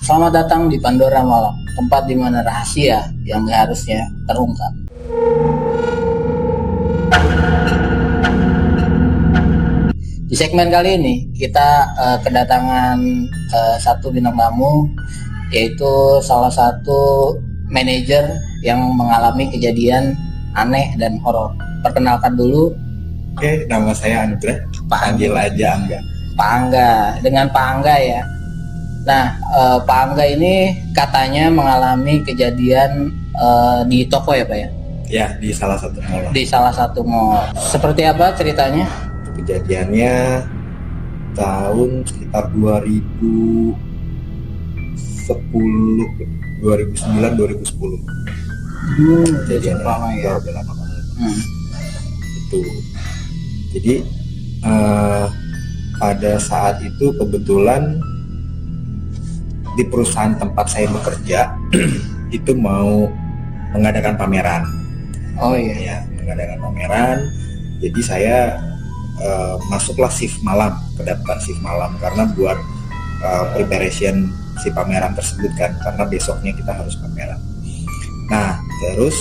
Selamat datang di Pandora Malam, tempat di mana rahasia yang gak harusnya terungkap. Di segmen kali ini kita kedatangan satu bintang tamu, yaitu salah satu manajer yang mengalami kejadian aneh dan horor. Perkenalkan dulu. Oke, nama saya Anugrah. Panggil aja Angga. Pak Angga, dengan Pak Angga ya. Nah, Pak Angga ini katanya mengalami kejadian di toko ya Pak ya? Ya, di salah satu mall. Di salah satu mall. Seperti apa ceritanya? Kejadiannya tahun sekitar 2010, 2009-2010. Kejadiannya lama ya. udah lama banget. Itu. Jadi pada saat itu kebetulan di perusahaan tempat saya bekerja itu mau mengadakan pameran. Oh iya. Ya, mengadakan pameran. Jadi saya masuklah shift malam, kedapatan shift malam karena buat preparation si pameran tersebut kan, karena besoknya kita harus pameran. Nah, terus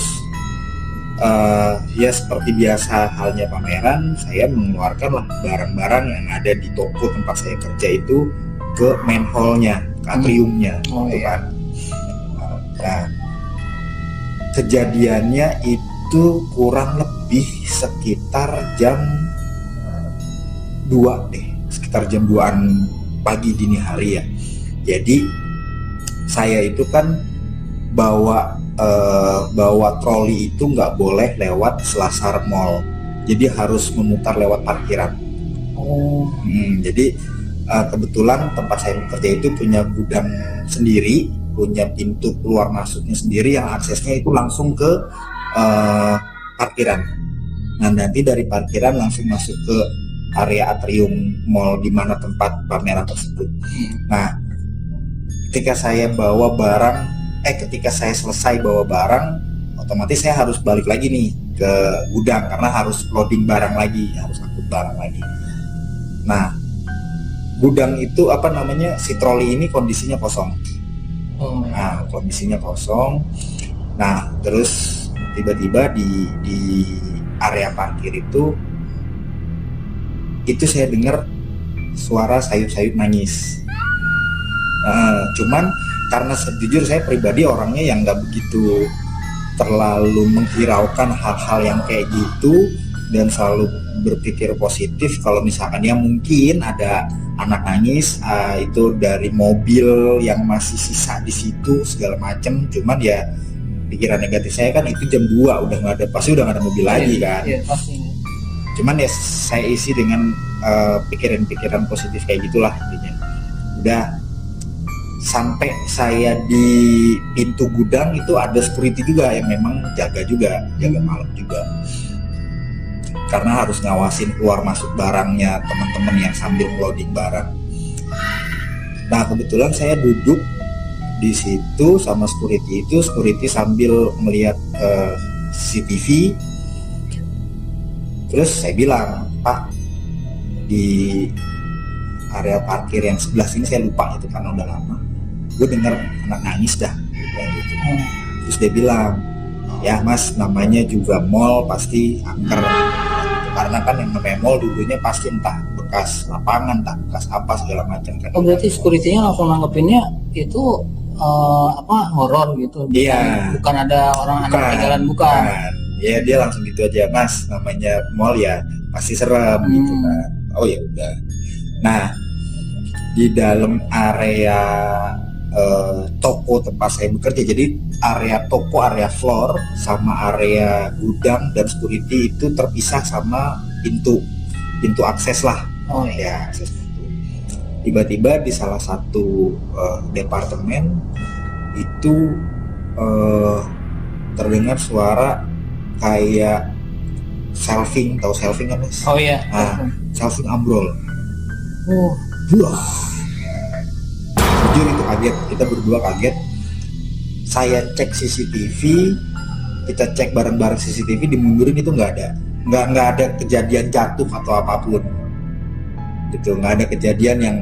ya seperti biasa halnya pameran, saya mengeluarkan lah barang-barang yang ada di toko tempat saya kerja itu ke main hall-nya, ke atriumnya, gitu kan. Nah, kejadiannya itu kurang lebih sekitar jam 2 deh, sekitar jam 2-an pagi dini hari ya. Jadi saya itu kan bawa troli itu nggak boleh lewat selasar mall, jadi harus memutar lewat parkiran. Jadi kebetulan tempat saya bekerja itu punya gudang sendiri, punya pintu keluar masuknya sendiri yang aksesnya itu langsung ke parkiran. Nah, nanti dari parkiran langsung masuk ke area atrium mall di mana tempat pameran tersebut. Nah, ketika saya selesai bawa barang, otomatis saya harus balik lagi nih ke gudang karena harus loading barang lagi, harus angkut barang lagi. Nah, gudang itu si troli ini kondisinya kosong. Nah, kondisinya kosong. Nah, terus tiba-tiba di area parkir itu saya dengar suara sayup-sayup nangis. Cuman karena sejujur saya pribadi orangnya yang nggak begitu terlalu menghiraukan hal-hal yang kayak gitu dan selalu berpikir positif kalau misalkan ya mungkin ada anak nangis itu dari mobil yang masih sisa di situ segala macem. Cuman ya pikiran negatif saya kan itu jam 2 udah nggak ada, pasti udah nggak ada mobil lagi kan. Iya, pasti. Cuman ya saya isi dengan pikiran-pikiran positif kayak gitulah intinya. Udah sampai saya di pintu gudang itu ada security juga yang memang jaga malam juga, karena harus ngawasin keluar masuk barangnya teman-teman yang sambil loading barang. Nah, kebetulan saya duduk di situ sama security sambil melihat CCTV. Terus saya bilang, Pak, di area parkir yang sebelah sini, saya lupa itu karena udah lama, gue dengar anak nangis dah gitu. Terus dia bilang, ya Mas, namanya juga mall pasti angker gitu. Karena kan yang namanya mall dulunya pasti entah bekas lapangan, entah bekas apa segala macam kan. Oh, berarti security-nya langsung nanggepinnya itu horor gitu. Bukan ada orang anak tinggalan, bukan. Ya dia langsung gitu aja, Mas, namanya mall ya pasti serem gitu kan. Oh ya udah. Nah, di dalam area toko tempat saya bekerja, jadi area toko, area floor sama area gudang dan security itu terpisah sama pintu akses lah. Ya, akses pintu. Tiba-tiba di salah satu departemen itu terdengar suara kayak shelving, tahu shelving kan Mas? Oh iya. Shelving ambrol. Wah. Jujur itu kaget, kita berdua kaget. Saya cek CCTV, kita cek bareng-bareng CCTV, dimundurin itu nggak ada kejadian jatuh atau apapun. Gitu, nggak ada kejadian yang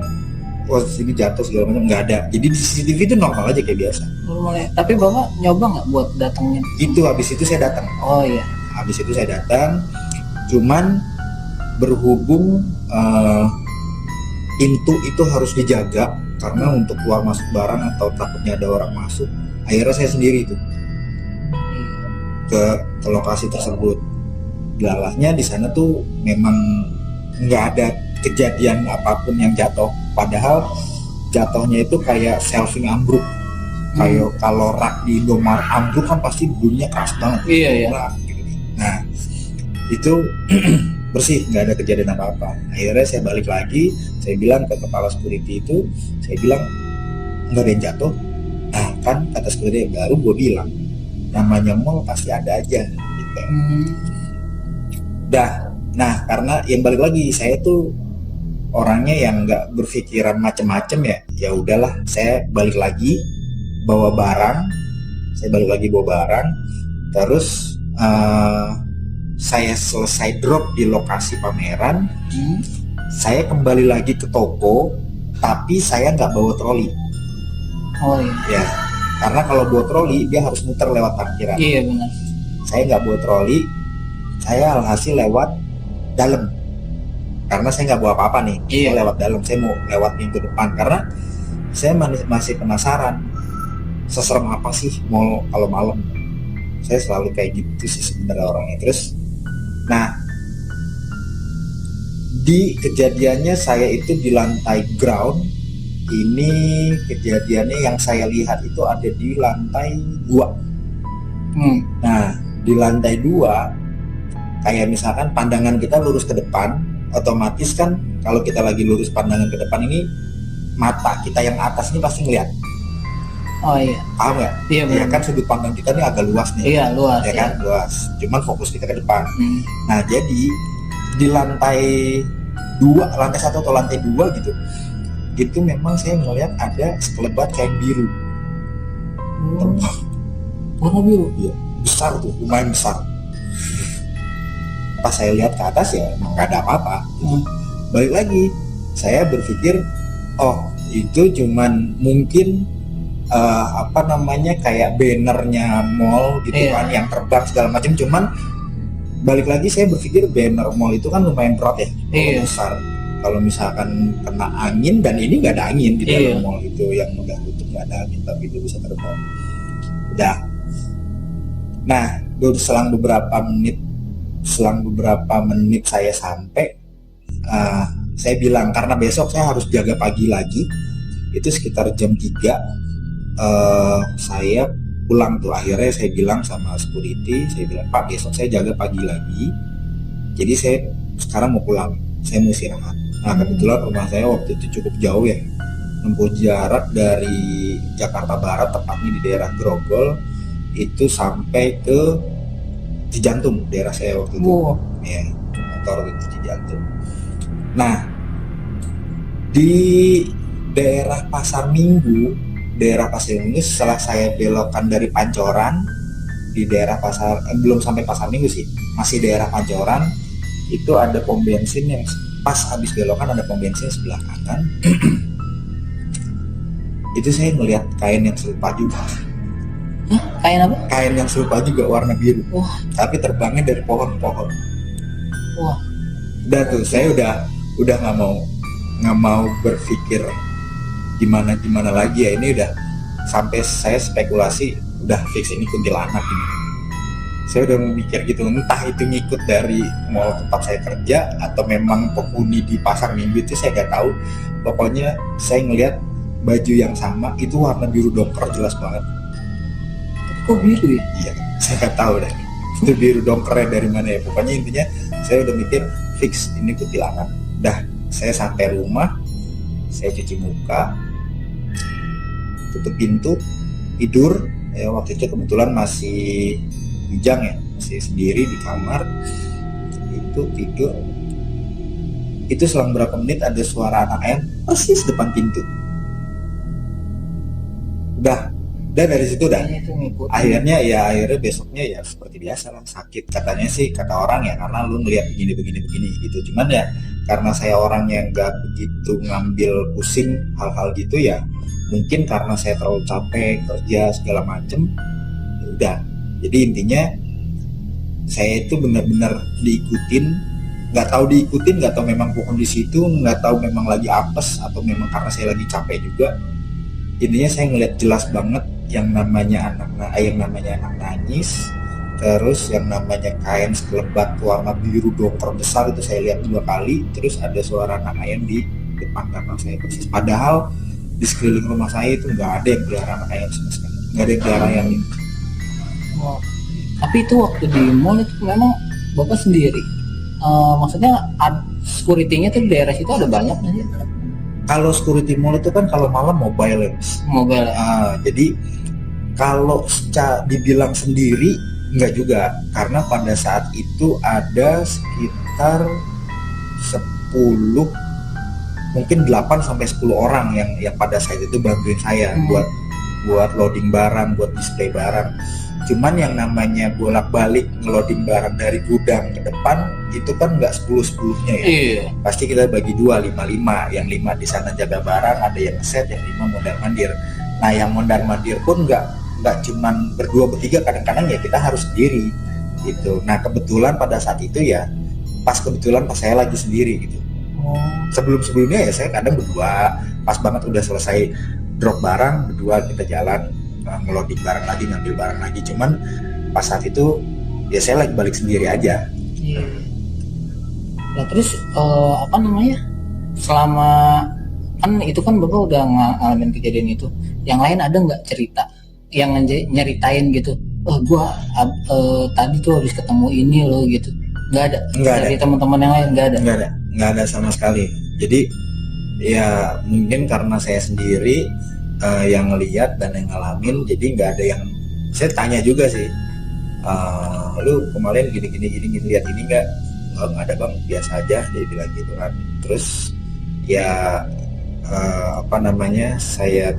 oh sini jatuh segala macam, nggak ada. Jadi di CCTV itu normal aja kayak biasa. Normal ya. Tapi Bapak nyoba nggak buat datangin? Itu habis itu saya datang. Oh iya. Habis itu saya datang, cuman berhubung pintu itu harus dijaga karena untuk keluar masuk barang atau takutnya ada orang masuk. Akhirnya saya sendiri tuh ke lokasi tersebut. Dalamnya di sana tuh memang nggak ada kejadian apapun yang jatuh. Padahal jatuhnya itu kayak shelving ambruk. Kayak kalau rak di Indomaret ambruk kan pasti bunyinya keras banget. Iya iya. Nah itu bersih, nggak ada kejadian apa-apa. Akhirnya saya balik lagi, saya bilang ke kepala security itu, saya bilang nggak ada yang jatuh. Nah kan kata security baru gue bilang namanya mall pasti ada aja gitu. Nah karena yang balik lagi saya tuh orangnya yang nggak berpikiran macem-macem ya. Ya udahlah, saya balik lagi bawa barang, terus saya selesai drop di lokasi pameran, saya kembali lagi ke toko, tapi saya nggak bawa troli. Oh iya. Ya, karena kalau bawa troli dia harus muter lewat parkiran. Iya benar. Saya nggak bawa troli, saya alhasil lewat dalam. Karena saya nggak bawa apa-apa nih, Iya. saya lewat dalam. Saya mau lewat pintu depan karena saya masih penasaran seserem apa sih mall kalau malam. Saya selalu kayak gitu sih sebenarnya orangnya. Terus, nah di kejadiannya saya itu di lantai ground. Ini kejadiannya yang saya lihat itu ada di lantai 2. Nah di lantai 2 kayak misalkan pandangan kita lurus ke depan, otomatis kan kalau kita lagi lurus pandangan ke depan ini mata kita yang atas ini pasti ngeliat. Oh iya. Paham nggak? Iya Ya benar. kan sudut pandang kita ini agak luas nih. Iya luas. Ya kan luas. Cuman fokus kita ke depan. Nah jadi di lantai 1 atau lantai 2 gitu, itu memang saya melihat ada sekelebat kain biru. Warna biru. Iya, besar tuh, lumayan besar. Pas saya lihat ke atas ya emang nggak ada apa-apa. Balik lagi, saya berpikir, oh itu cuman mungkin kayak bannernya mall gitu Iya. kan yang terbang segala macam. Cuman balik lagi saya berpikir banner mall itu kan lumayan berat ya, Iya. besar. Kalau misalkan kena angin, dan ini nggak ada angin di dalam Iya. mall itu yang udah tutup nggak ada angin, tapi itu bisa terbang. Udah. Nah, selang beberapa menit saya sampai, saya bilang karena besok saya harus jaga pagi lagi, itu sekitar jam 3 saya pulang tuh. Akhirnya saya bilang sama security, saya bilang Pak besok saya jaga pagi lagi, jadi saya sekarang mau pulang, saya mau istirahat. Nah kebetulan rumah saya waktu itu cukup jauh ya, menempuh jarak dari Jakarta Barat, tepatnya di daerah Grogol, itu sampai ke Cijantung, daerah saya waktu itu. Wow. Ya, motor ke Cijantung. Nah di daerah Pasar Minggu setelah saya belokkan dari Pancoran, di daerah belum sampai Pasar Minggu sih, masih daerah Pancoran, itu ada pom bensin yang pas habis belokan ada pom bensin sebelah kanan. Itu saya melihat kain yang serupa juga. Kain apa? Kain yang serupa juga warna biru. Wah. Tapi terbangnya dari pohon-pohon. Wah. Udah tuh saya udah nggak mau berpikir gimana lagi ya, ini udah sampai saya spekulasi udah fix ini kuntilanak ini. Saya udah mikir gitu, entah itu ngikut dari mall tempat saya kerja atau memang penghuni di Pasar Minggu itu, saya nggak tahu. Pokoknya saya ngelihat baju yang sama itu warna biru dongker jelas banget. Kok biru ya? Iya, saya nggak tahu deh itu biru dongkernya dari mana ya. Pokoknya intinya saya udah mikir fix ini kuntilanak. Dah, saya sampai rumah, saya cuci muka, tutup pintu, tidur. Ya waktu itu kebetulan masih bujang ya, masih sendiri di kamar, itu tidur. Itu selang berapa menit ada suara anak ayam persis depan pintu. Udah Dan dari situ udah Kayaknya itu ngikutin. akhirnya besoknya ya seperti biasa lah, sakit katanya sih, kata orang ya karena lu ngeliat begini gitu. Cuman ya karena saya orang yang nggak begitu ngambil pusing hal-hal gitu ya, mungkin karena saya terlalu capek kerja segala macem, ya udah. Jadi intinya saya itu benar-benar diikutin, nggak tahu memang kondisi itu, nggak tahu memang lagi apes atau memang karena saya lagi capek juga. Intinya saya ngeliat jelas banget yang namanya anak nangis, terus yang namanya kain sekelebat warna biru dongker besar itu saya lihat 2 kali, terus ada suara anak ayam di depan kamar saya persis. Padahal di sekeliling rumah saya itu nggak ada yang pelihara anak ayam sama sekali, nggak ada yang pelihara ayam. Oh. Tapi itu waktu di mall itu memang Bapak sendiri. Maksudnya security-nya tuh di daerah situ ada banyak nggak sih? Kalau security mall itu kan kalau malam mobile ya, Mas. Mobile. Jadi kalau dibilang sendiri enggak juga, karena pada saat itu ada sekitar 10, mungkin 8 sampai 10 orang yang pada saat itu bantuin saya buat loading barang, buat display barang. Cuman yang namanya bolak-balik ngeloading barang dari gudang ke depan itu kan nggak 10-10-nya ya. Iya. Pasti kita bagi 2, 5-5. Yang 5 di sana jaga barang, ada yang set, yang 5 mondar mandir. Nah, yang mondar mandir pun nggak cuman berdua bertiga, kadang-kadang ya kita harus sendiri gitu. Nah, kebetulan pada saat itu ya pas saya lagi sendiri gitu. Sebelum-sebelumnya ya saya kadang berdua, pas banget udah selesai drop barang, berdua kita jalan ngeloading barang lagi, ngambil barang lagi. Cuman pas saat itu ya saya lagi balik sendiri aja. Iya. Nah terus apa namanya, selama kan itu kan Bapak udah ngalamin kejadian itu, yang lain ada nggak cerita yang nyeritain gitu, gua tadi tuh habis ketemu ini loh gitu? Nggak ada dari teman-teman yang lain? Nggak ada sama sekali. Jadi ya mungkin karena saya sendiri yang lihat dan yang ngalamin, jadi nggak ada yang saya tanya juga sih, lu kemarin gini lihat ini nggak ada bang, biasa aja, dia bilang gitu kan. Terus ya saya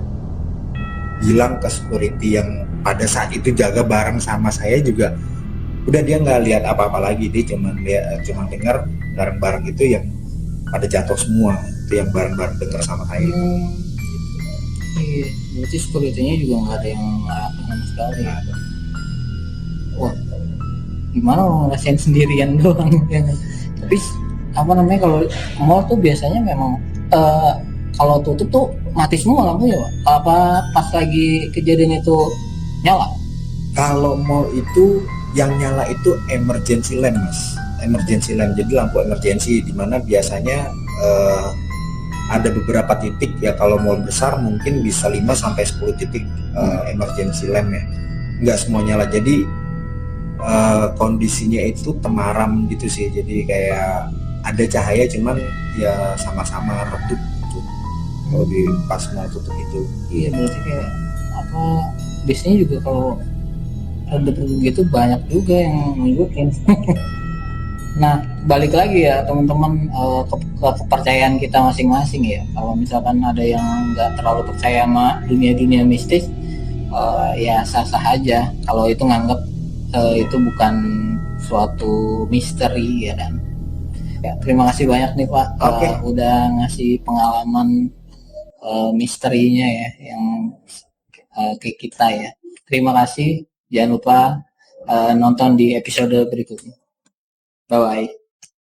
bilang ke security yang pada saat itu jaga barang sama saya juga, udah dia nggak lihat apa-apa lagi, dia cuma dengar barang-barang itu yang pada jatuh semua, itu yang barang-barang dengar sama saya itu. Iya, berarti security-nya juga nggak ada yang ngelakuin sama sekali. Wah, gimana mau ngerasain sendirian doang ya. Tapi apa namanya, kalau mall tuh biasanya memang kalau tutup tuh mati semua lampunya, Pak? Apa pas lagi kejadian itu nyala? Kalau mall itu yang nyala itu emergency lamp, Mas. Emergency lamp, jadi lampu emergency, di mana biasanya ada beberapa titik ya, kalau mall besar mungkin bisa 5-10 titik emergency lamp ya. Nggak semua nyala, jadi kondisinya itu temaram gitu sih, jadi kayak ada cahaya cuman ya sama-sama redup gitu kalau di pas mau tutup itu. Iya, berarti kayak apa, biasanya juga kalau redup-redup gitu banyak juga yang ngikutin. Nah, balik lagi ya teman-teman ke kepercayaan kita masing-masing ya. Kalau misalkan ada yang nggak terlalu percaya sama dunia-dunia mistis, ya sah-sah aja kalau itu nganggap itu bukan suatu misteri ya kan. Ya, terima kasih banyak nih Pak, udah ngasih pengalaman misterinya ya yang ke kita ya. Terima kasih. Jangan lupa nonton di episode berikutnya. Bye bye.